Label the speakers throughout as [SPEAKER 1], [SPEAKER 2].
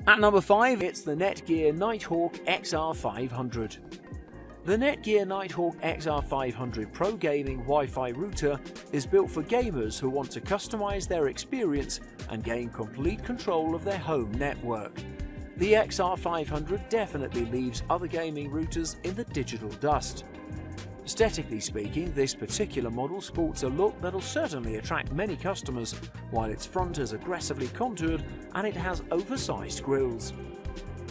[SPEAKER 1] At number 5, it's the Netgear Nighthawk XR500. The Netgear Nighthawk XR500 Pro Gaming Wi-Fi router is built for gamers who want to customize their experience and gain complete control of their home network. The XR500 definitely leaves other gaming routers in the digital dust. Aesthetically speaking, this particular model sports a look that'll certainly attract many customers, while its front is aggressively contoured and it has oversized grills.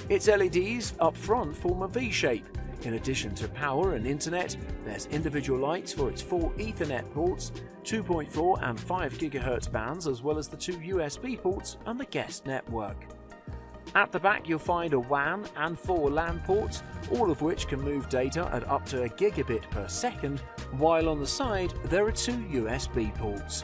[SPEAKER 1] Its LEDs up front form a V-shape. In addition to power and internet, there's individual lights for its 4 Ethernet ports, 2.4 and 5 GHz bands, as well as the 2 USB ports and the guest network. At the back you'll find a WAN and 4 LAN ports, all of which can move data at up to a gigabit per second, while on the side there are 2 USB ports.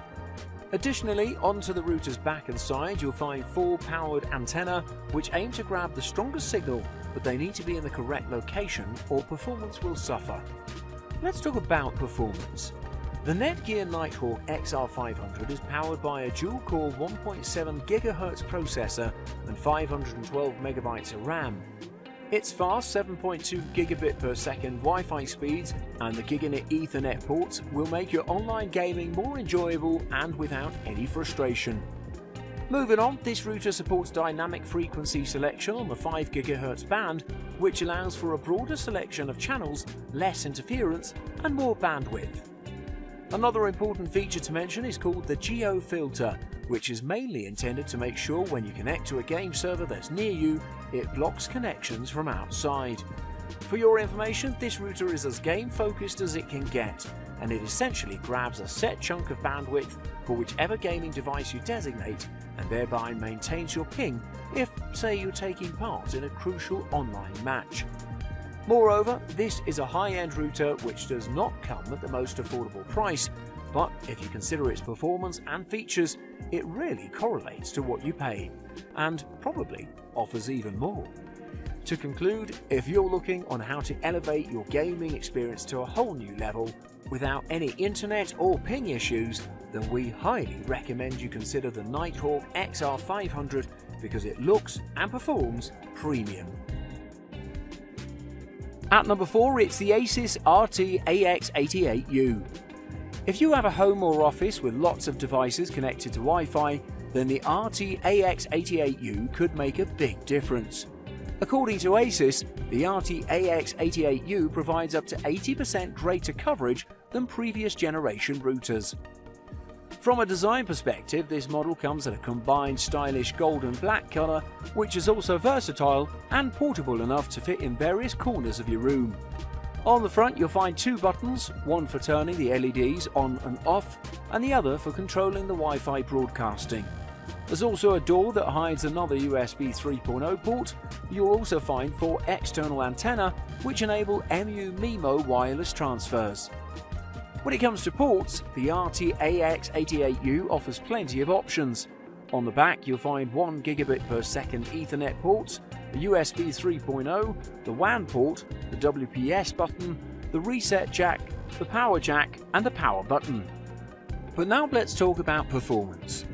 [SPEAKER 1] Additionally, onto the router's back and side you'll find 4 powered antennae which aim to grab the strongest signal, but they need to be in the correct location or performance will suffer. Let's talk about performance. The Netgear Nighthawk XR500 is powered by a dual-core 1.7 GHz processor and 512 MB of RAM. Its fast 7.2 gigabit per second Wi-Fi speeds and the Gigabit Ethernet ports will make your online gaming more enjoyable and without any frustration. Moving on, this router supports dynamic frequency selection on the 5 GHz band, which allows for a broader selection of channels, less interference and more bandwidth. Another important feature to mention is called the Geo filter, which is mainly intended to make sure when you connect to a game server that's near you, it blocks connections from outside. For your information, this router is as game focused as it can get, and it essentially grabs a set chunk of bandwidth for whichever gaming device you designate, and thereby maintains your ping if, say, you're taking part in a crucial online match. Moreover, this is a high-end router which does not come at the most affordable price, but if you consider its performance and features, it really correlates to what you pay, and probably offers even more. To conclude, if you're looking on how to elevate your gaming experience to a whole new level without any internet or ping issues, then we highly recommend you consider the Nighthawk XR500 because it looks and performs premium. At number 4, it's the Asus RT-AX88U. If you have a home or office with lots of devices connected to Wi-Fi, then the RT-AX88U could make a big difference. According to Asus, the RT-AX88U provides up to 80% greater coverage than previous generation routers. From a design perspective, this model comes in a combined stylish gold and black colour, which is also versatile and portable enough to fit in various corners of your room. On the front you'll find 2 buttons, one for turning the LEDs on and off, and the other for controlling the Wi-Fi broadcasting. There's also a door that hides another USB 3.0 port. You'll also find 4 external antennae which enable MU-MIMO wireless transfers. When it comes to ports, the RT-AX88U offers plenty of options. On the back you'll find 1 gigabit per second Ethernet ports, a USB 3.0, the WAN port, the WPS button, the reset jack, the power jack and the power button. But now let's talk about performance.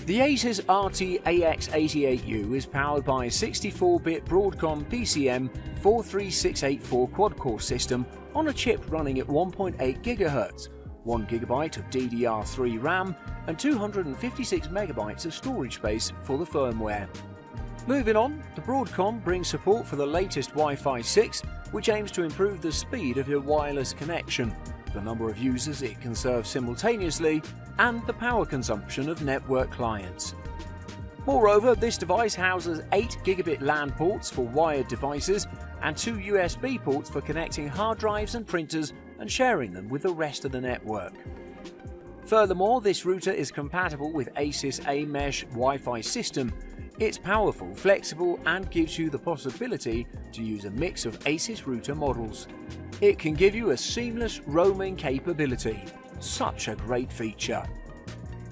[SPEAKER 1] The Asus RT-AX88U is powered by a 64-bit Broadcom PCM 43684 quad-core system on a chip running at 1.8 GHz, 1 GB of DDR3 RAM and 256 MB of storage space for the firmware. Moving on, the Broadcom brings support for the latest Wi-Fi 6, which aims to improve the speed of your wireless connection, the number of users it can serve simultaneously, and the power consumption of network clients. Moreover, this device houses 8 gigabit LAN ports for wired devices and 2 USB ports for connecting hard drives and printers and sharing them with the rest of the network. Furthermore, this router is compatible with Asus AMesh Wi-Fi system. It's powerful, flexible and gives you the possibility to use a mix of Asus router models. It can give you a seamless roaming capability. Such a great feature.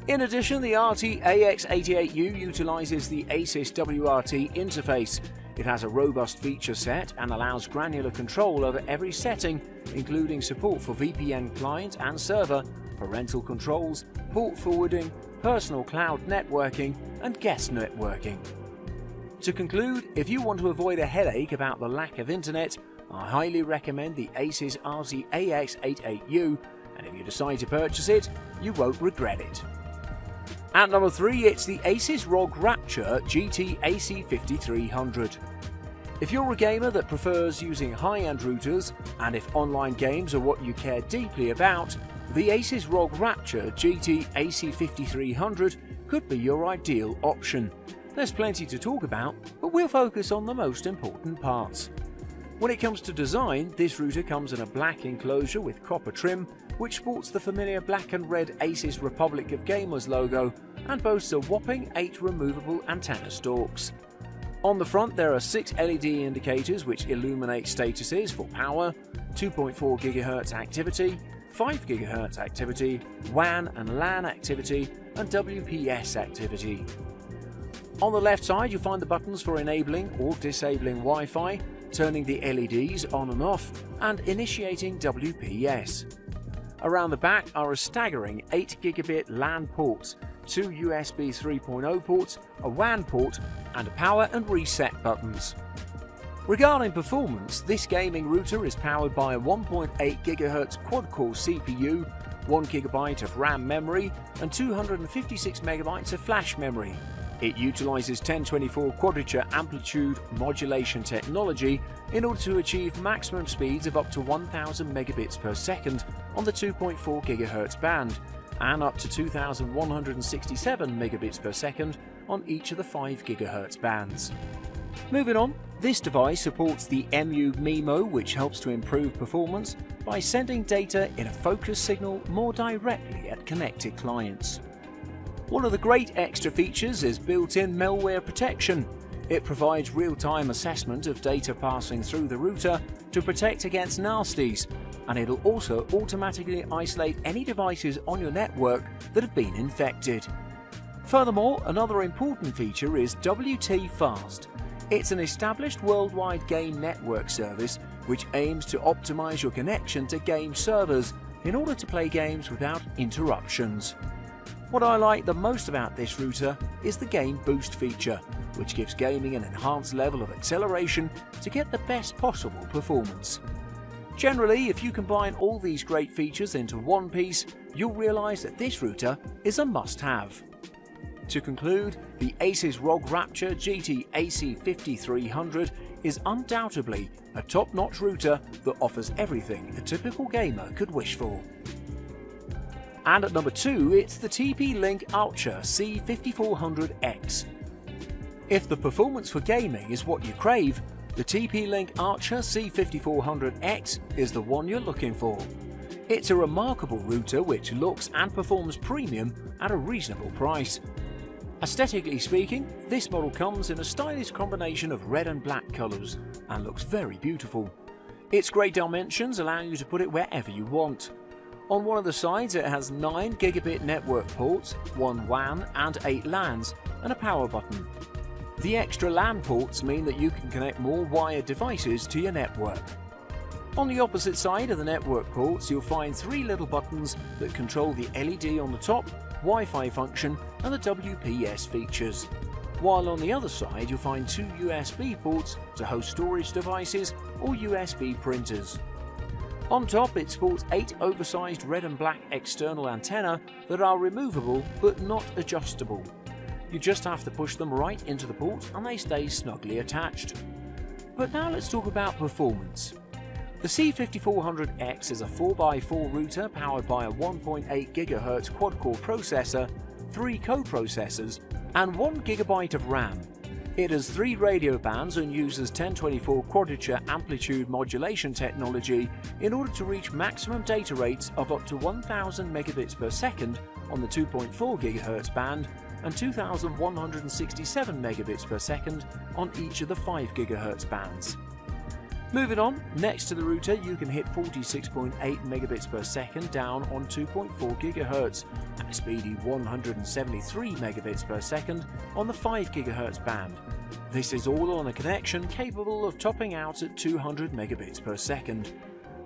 [SPEAKER 1] In addition, the RT-AX88U utilizes the Asus WRT interface. It has a robust feature set and allows granular control over every setting, including support for VPN client and server, parental controls, port forwarding, personal cloud networking, and guest networking. To conclude, if you want to avoid a headache about the lack of internet, I highly recommend the Asus RT-AX88U, and if you decide to purchase it, you won't regret it. At number 3, it's the Asus ROG Rapture GT AC5300. If you're a gamer that prefers using high-end routers, and if online games are what you care deeply about, the Asus ROG Rapture GT AC5300 could be your ideal option. There's plenty to talk about, but we'll focus on the most important parts. When it comes to design, this router comes in a black enclosure with copper trim, which sports the familiar black and red Asus Republic of Gamers logo and boasts a whopping 8 removable antenna stalks. On the front there are 6 LED indicators which illuminate statuses for power, 2.4 GHz activity, 5 GHz activity, WAN and LAN activity, and WPS activity. On the left side you'll find the buttons for enabling or disabling Wi-Fi, turning the LEDs on and off, and initiating WPS. Around the back are a staggering 8 gigabit LAN ports, 2 USB 3.0 ports, a WAN port, and power and reset buttons. Regarding performance, this gaming router is powered by a 1.8 GHz quad-core CPU, 1 GB of RAM memory, and 256 MB of flash memory. It utilizes 1024 quadrature amplitude modulation technology in order to achieve maximum speeds of up to 1000 megabits per second on the 2.4 GHz band and up to 2167 megabits per second on each of the 5 GHz bands. Moving on, this device supports the MU-MIMO, which helps to improve performance by sending data in a focus signal more directly at connected clients. One of the great extra features is built-in malware protection. It provides real-time assessment of data passing through the router to protect against nasties, and it'll also automatically isolate any devices on your network that have been infected. Furthermore, another important feature is WT Fast. It's an established worldwide game network service which aims to optimize your connection to game servers in order to play games without interruptions. What I like the most about this router is the Game Boost feature, which gives gaming an enhanced level of acceleration to get the best possible performance. Generally, if you combine all these great features into one piece, you'll realize that this router is a must-have. To conclude, the Asus ROG Rapture GT AC5300 is undoubtedly a top-notch router that offers everything a typical gamer could wish for. And at number 2, it's the TP-Link Ultra C5400X. If the performance for gaming is what you crave, the TP-Link Ultra C5400X is the one you're looking for. It's a remarkable router which looks and performs premium at a reasonable price. Aesthetically speaking, this model comes in a stylish combination of red and black colours and looks very beautiful. Its great dimensions allow you to put it wherever you want. On one of the sides it has 9 gigabit network ports, 1 WAN and 8 LANs, and a power button. The extra LAN ports mean that you can connect more wired devices to your network. On the opposite side of the network ports you'll find 3 little buttons that control the LED on the top, Wi-Fi function and the WPS features. While on the other side you'll find 2 USB ports to host storage devices or USB printers. On top it sports 8 oversized red and black external antennae that are removable but not adjustable. You just have to push them right into the port and they stay snugly attached. But now let's talk about performance. The C5400X is a 4x4 router powered by a 1.8 GHz quad-core processor, 3 co-processors, and 1 GB of RAM. It has 3 radio bands and uses 1024 quadrature amplitude modulation technology in order to reach maximum data rates of up to 1000 megabits per second on the 2.4 GHz band and 2167 megabits per second on each of the 5 GHz bands. Moving on, next to the router you can hit 46.8 megabits per second down on 2.4 GHz and a speedy 173 megabits per second on the 5 GHz band. This is all on a connection capable of topping out at 200 megabits per second.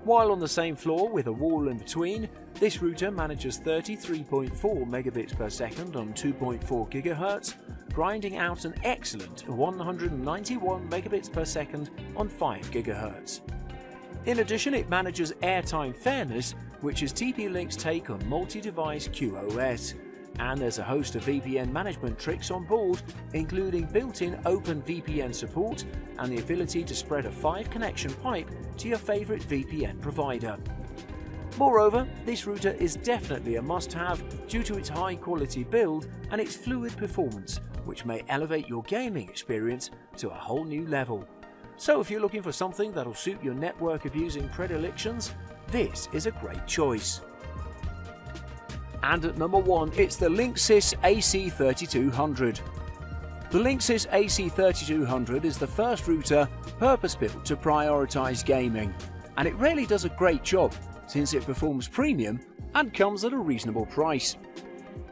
[SPEAKER 1] While on the same floor with a wall in between, this router manages 33.4 megabits per second on 2.4 GHz, grinding out an excellent 191 megabits per second on 5 GHz. In addition, it manages airtime fairness, which is TP-Link's take on multi-device QoS. And there's a host of VPN management tricks on board, including built-in OpenVPN support and the ability to spread a 5-connection pipe to your favorite VPN provider. Moreover, this router is definitely a must-have due to its high-quality build and its fluid performance, which may elevate your gaming experience to a whole new level. So if you're looking for something that'll suit your network abusing predilections, this is a great choice. And at number 1, it's the Linksys AC3200. The Linksys AC3200 is the first router purpose-built to prioritize gaming, and it really does a great job since it performs premium and comes at a reasonable price.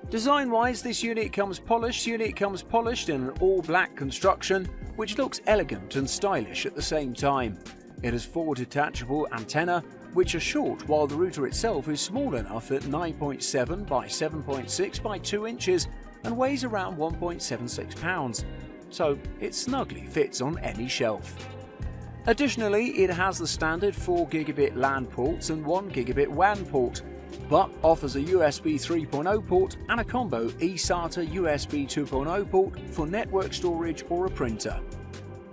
[SPEAKER 1] Design-wise, this unit comes polished in an all-black construction, which looks elegant and stylish at the same time. It has 4 detachable antennae, which are short, while the router itself is small enough at 9.7 by 7.6 by 2 inches and weighs around 1.76 pounds, so it snugly fits on any shelf. Additionally, it has the standard 4 gigabit LAN ports and 1 gigabit WAN port, but offers a USB 3.0 port and a combo eSATA USB 2.0 port for network storage or a printer.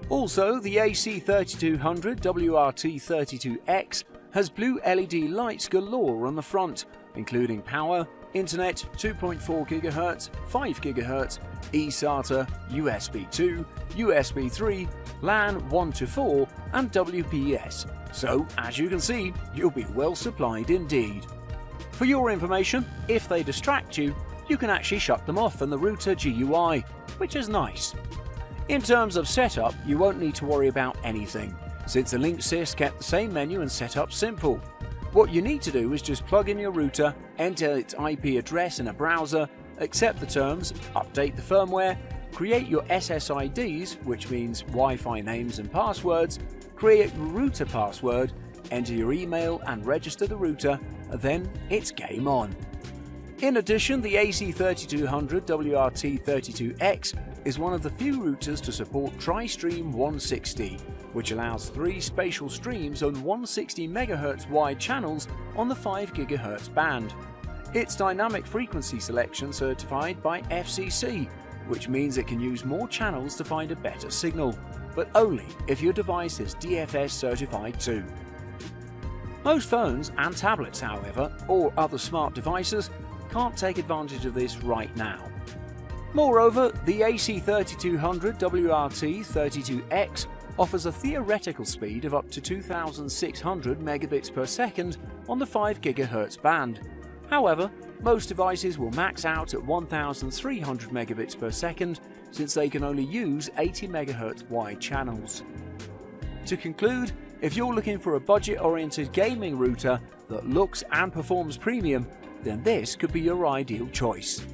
[SPEAKER 1] Also, the AC3200 WRT32X has blue LED lights galore on the front, including power, internet, 2.4 GHz, 5 GHz, eSATA, USB 2, USB 3, LAN 1 to 4 and WPS, so as you can see, you'll be well supplied indeed. For your information, if they distract you, you can actually shut them off in the router GUI, which is nice. In terms of setup, you won't need to worry about anything, since the Linksys kept the same menu and setup simple. What you need to do is just plug in your router, enter its IP address in a browser, accept the terms, update the firmware, create your SSIDs, which means Wi-Fi names and passwords, create your router password, enter your email and register the router, and then it's game on. In addition, the AC3200 WRT32X is one of the few routers to support Tri-Stream 160, which allows 3 spatial streams on 160 MHz wide channels on the 5 GHz band. It's dynamic frequency selection certified by FCC, which means it can use more channels to find a better signal, but only if your device is DFS certified too. Most phones and tablets, however, or other smart devices, can't take advantage of this right now. Moreover, the AC3200 WRT32X offers a theoretical speed of up to 2600 megabits per second on the 5 GHz band. However, most devices will max out at 1300 megabits per second since they can only use 80 MHz wide channels. To conclude, if you're looking for a budget-oriented gaming router that looks and performs premium, then this could be your ideal choice.